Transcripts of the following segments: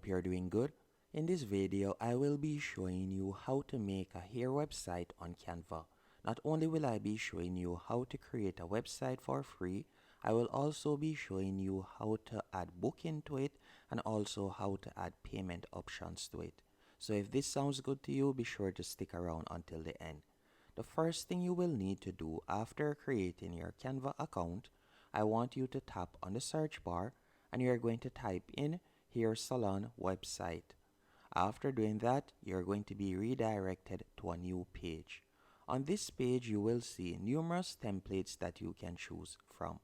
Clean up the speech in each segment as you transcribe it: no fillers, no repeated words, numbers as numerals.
you're doing good. In this video, I will be showing you how to make a hair website on Canva. Not only will I be showing you how to create a website for free, I will also be showing you how to add booking to it and also how to add payment options to it. So if this sounds good to you, be sure to stick around until the end. The first thing you will need to do after creating your Canva account, I want you to tap on the search bar and you're going to type in hair salon website. After doing that, you're going to be redirected to a new page. On this page, you will see numerous templates that you can choose from.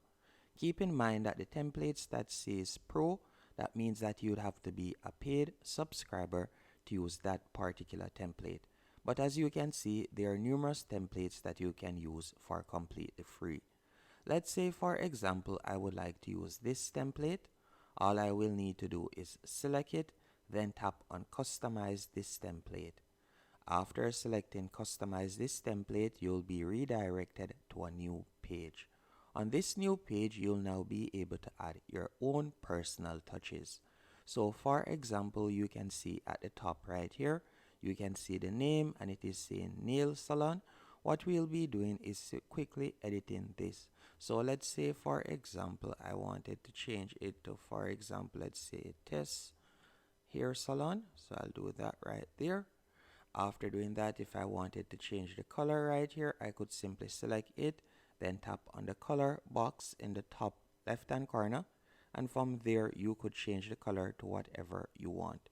Keep in mind that the templates that says Pro, that means that you'd have to be a paid subscriber to use that particular template. But as you can see, there are numerous templates that you can use for completely free. Let's say, for example, I would like to use this template. All I will need to do is select it, then tap on Customize this template. After selecting Customize this template, you'll be redirected to a new page. On this new page, you'll now be able to add your own personal touches. So for example, you can see at the top right here, you can see the name and it is saying nail salon. What we'll be doing is quickly editing this. So let's say, for example, I wanted to change it to, for example, let's say Tess Hair Salon. So I'll do that right there. After doing that, if I wanted to change the color right here, I could simply select it, then tap on the color box in the top left hand corner, and from there you could change the color to whatever you want.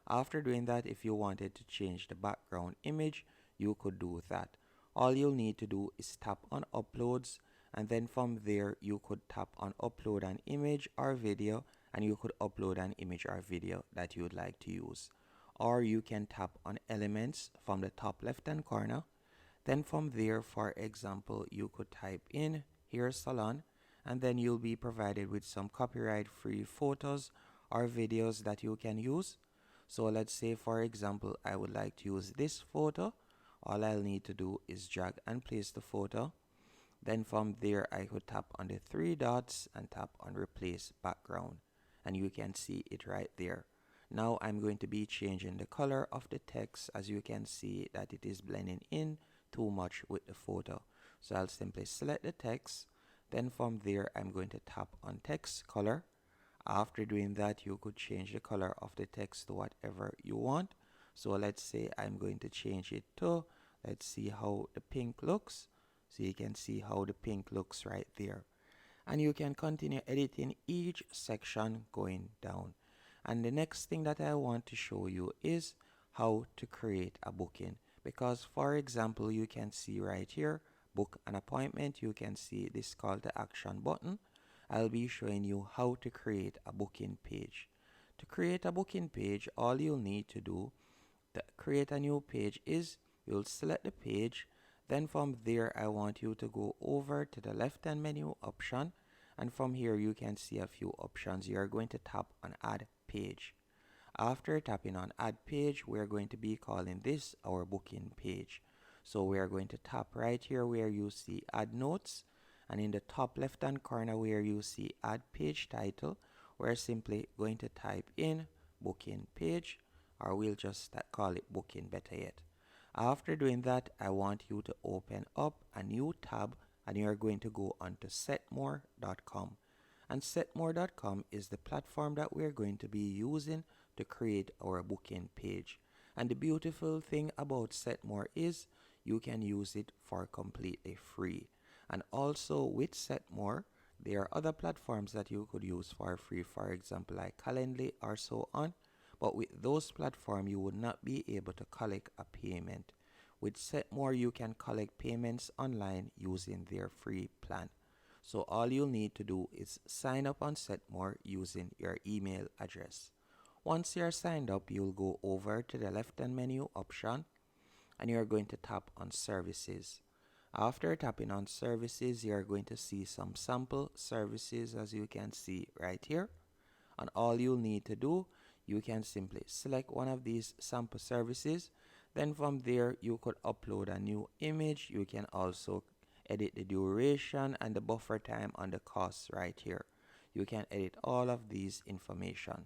After doing that, if you wanted to change the background image, you could do that. All you'll need to do is tap on uploads, and then from there you could tap on upload an image or video, and you could upload an image or video that you would like to use. Or you can tap on elements from the top left hand corner. Then from there, for example, you could type in hair salon, and then you'll be provided with some copyright free photos or videos that you can use. So let's say, for example, I would like to use this photo. All I'll need to do is drag and place the photo. Then from there, I could tap on the three dots and tap on replace background, and you can see it right there. Now I'm going to be changing the color of the text, as you can see that it is blending in too much with the photo. So I'll simply select the text. Then from there, I'm going to tap on text color. After doing that, you could change the color of the text to whatever you want. So let's say I'm going to change it to, let's see how the pink looks. So you can see how the pink looks right there. And you can continue editing each section going down. And the next thing that I want to show you is how to create a booking. Because for example, you can see right here, book an appointment. You can see this call to action button. I'll be showing you how to create a booking page. To create a booking page, all you'll need to do to create a new page is you'll select the page. Then from there, I want you to go over to the left hand menu option. And from here, you can see a few options. You're going to tap on add page. After tapping on add page, we're going to be calling this our booking page. So we're going to tap right here where you see add notes, and in the top left hand corner where you see add page title, we're simply going to type in booking page, or we'll just call it booking better yet. After doing that, I want you to open up a new tab and you're going to go onto setmore.com. And setmore.com is the platform that we're going to be using to create our booking page. And the beautiful thing about Setmore is you can use it for completely free. And also with Setmore, there are other platforms that you could use for free, for example like Calendly or so on. But with those platforms, you would not be able to collect a payment. With Setmore, you can collect payments online using their free plan. So all you'll need to do is sign up on Setmore using your email address. Once you're signed up, you'll go over to the left hand menu option and you're going to tap on services. After tapping on services, you're going to see some sample services, as you can see right here. And all you'll need to do, you can simply select one of these sample services. Then from there, you could upload a new image. You can also edit the duration and the buffer time and the costs right here. You can edit all of these information.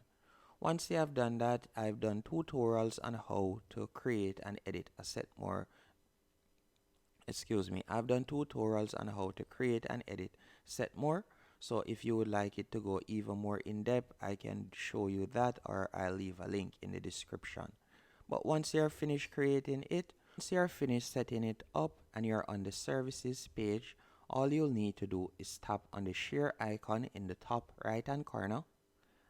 Once you have done that, I've done tutorials on how to create and edit a set more. I've done tutorials on how to create and edit set more. So if you would like it to go even more in depth, I can show you that, or I'll leave a link in the description. But once you're finished creating it, once you're finished setting it up and you're on the services page, all you'll need to do is tap on the share icon in the top right hand corner,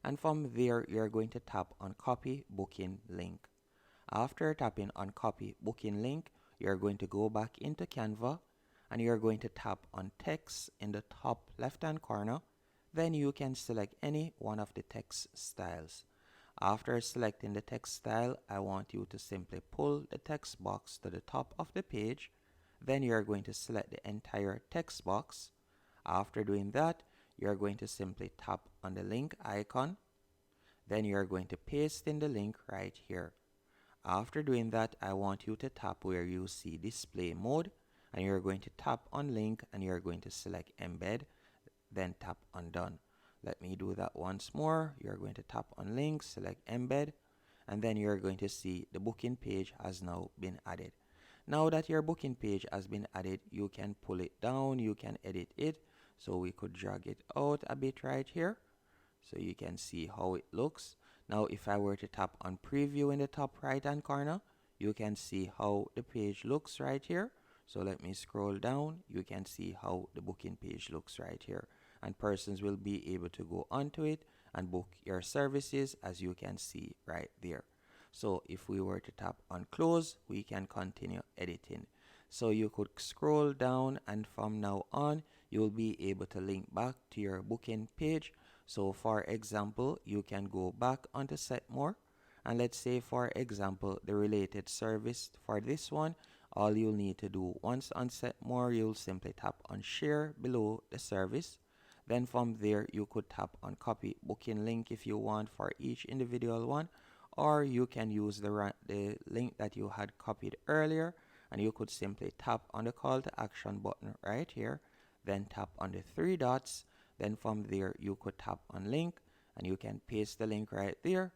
and from there you're going to tap on copy booking link. After tapping on copy booking link, you're going to go back into Canva and you're going to tap on text in the top left hand corner. Then you can select any one of the text styles. After selecting the text style, I want you to simply pull the text box to the top of the page. Then you're going to select the entire text box. After doing that, you're going to simply tap on the link icon. Then you're going to paste in the link right here. After doing that, I want you to tap where you see display mode, and you're going to tap on link and you're going to select embed, then tap on done. Let me do that once more. You're going to tap on link, select embed, and then you're going to see the booking page has now been added. Now that your booking page has been added, you can pull it down, you can edit it. So we could drag it out a bit right here so you can see how it looks. Now if I were to tap on preview in the top right hand corner, you can see how the page looks right here. So let me scroll down. You can see how the booking page looks right here, and persons will be able to go onto it and book your services, as you can see right there. So if we were to tap on close, we can continue editing. So you could scroll down, and from now on you'll be able to link back to your booking page. So for example, you can go back onto set more, and let's say for example the related service for this one, all you'll need to do once on set more, you'll simply tap on share below the service. Then from there you could tap on copy booking link if you want for each individual one, or you can use the link that you had copied earlier, and you could simply tap on the call to action button right here, then tap on the three dots. Then from there you could tap on link and you can paste the link right there.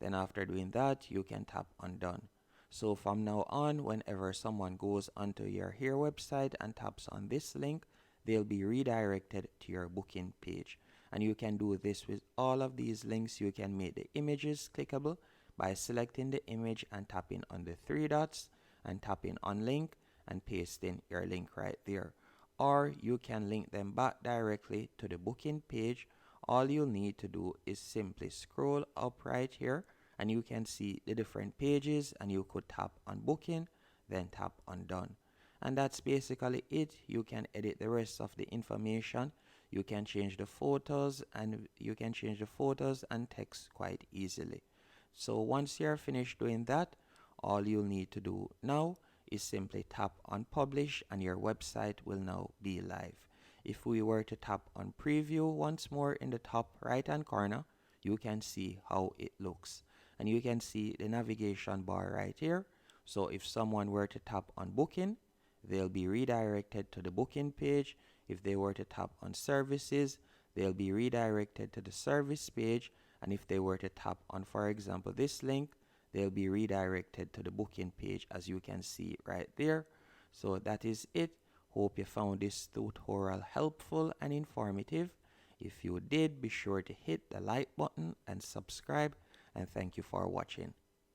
Then after doing that, you can tap on done. So from now on, whenever someone goes onto your Here website and taps on this link, they'll be redirected to your booking page. And you can do this with all of these links. You can make the images clickable by selecting the image and tapping on the three dots and tapping on link and pasting your link right there. Or you can link them back directly to the booking page. All you'll need to do is simply scroll up right here and you can see the different pages, and you could tap on booking, then tap on done. And that's basically it. You can edit the rest of the information. You can change the photos, and text quite easily. So once you're finished doing that, all you'll need to do now is simply tap on publish and your website will now be live. If we were to tap on preview once more in the top right hand corner, you can see how it looks, and you can see the navigation bar right here. So if someone were to tap on booking, they'll be redirected to the booking page. If they were to tap on services, they'll be redirected to the service page. And if they were to tap on, for example, this link, they'll be redirected to the booking page, as you can see right there. So that is it. Hope you found this tutorial helpful and informative. If you did, be sure to hit the like button and subscribe, and thank you for watching.